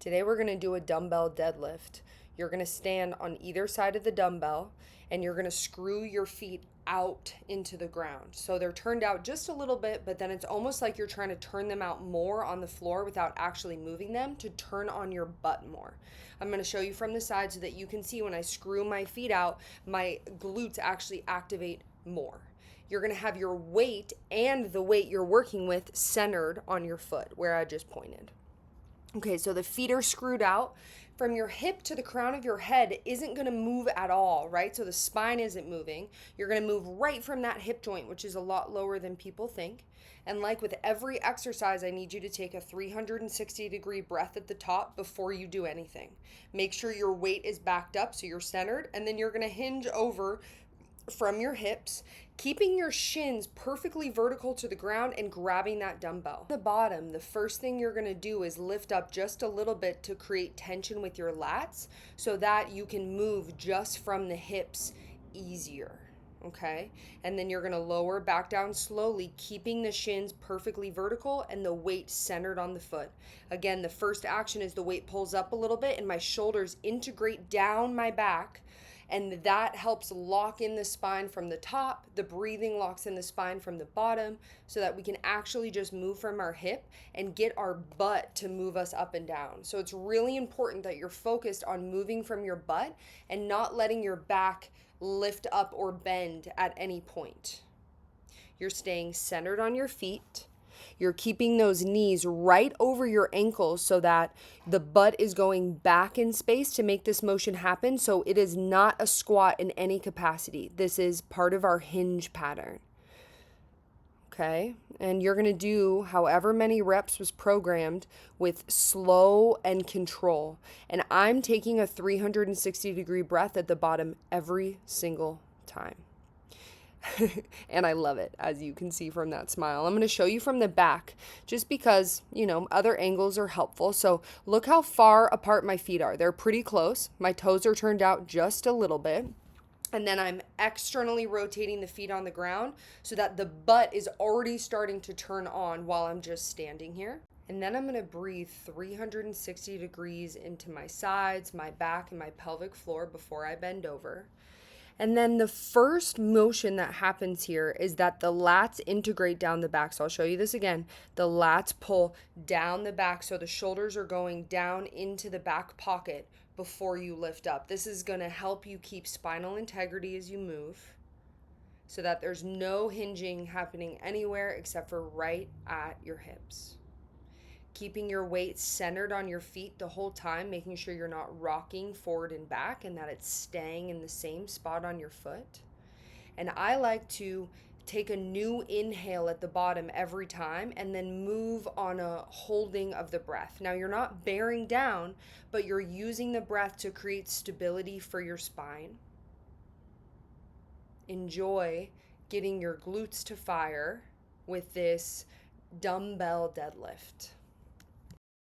Today we're going to do a dumbbell deadlift. You're going to stand on either side of the dumbbell and you're going to screw your feet out into the ground. So they're turned out just a little bit, but then it's almost like you're trying to turn them out more on the floor without actually moving them to turn on your butt more. I'm going to show you from the side so that you can see when I screw my feet out, my glutes actually activate more. You're going to have your weight and the weight you're working with centered on your foot where I just pointed. Okay, so the feet are screwed out. From your hip to the crown of your head isn't going to move at all, right? So the spine isn't moving. You're going to move right from that hip joint, which is a lot lower than people think. And like with every exercise, I need you to take a 360-degree breath at the top before you do anything. Make sure your weight is backed up so you're centered, and then you're going to hinge over from your hips, keeping your shins perfectly vertical to the ground and grabbing that dumbbell. The bottom, the first thing you're going to do is lift up just a little bit to create tension with your lats so that you can move just from the hips easier. Okay, and then you're going to lower back down slowly, keeping the shins perfectly vertical and the weight centered on the foot. Again, the first action is the weight pulls up a little bit and my shoulders integrate down my back, and that helps lock in the spine from the top. The breathing locks in the spine from the bottom so that we can actually just move from our hip and get our butt to move us up and down. So it's really important that you're focused on moving from your butt and not letting your back lift up or bend at any point. You're staying centered on your feet. You're keeping those knees right over your ankles so that the butt is going back in space to make this motion happen. So it is not a squat in any capacity. This is part of our hinge pattern. Okay, and you're going to do however many reps was programmed with slow and control. And I'm taking a 360-degree breath at the bottom every single time. And I love it, as you can see from that smile. I'm going to show you from the back just because, other angles are helpful. So look how far apart my feet are. They're pretty close. My toes are turned out just a little bit. And then I'm externally rotating the feet on the ground so that the butt is already starting to turn on while I'm just standing here. And then I'm going to breathe 360 degrees into my sides, my back, and my pelvic floor before I bend over. And then the first motion that happens here is that the lats integrate down the back. So I'll show you this again. The lats pull down the back so the shoulders are going down into the back pocket before you lift up. This is going to help you keep spinal integrity as you move so that there's no hinging happening anywhere except for right at your hips. Keeping your weight centered on your feet the whole time, making sure you're not rocking forward and back and that it's staying in the same spot on your foot. And I like to take a new inhale at the bottom every time and then move on a holding of the breath. Now you're not bearing down, but you're using the breath to create stability for your spine. Enjoy getting your glutes to fire with this dumbbell deadlift.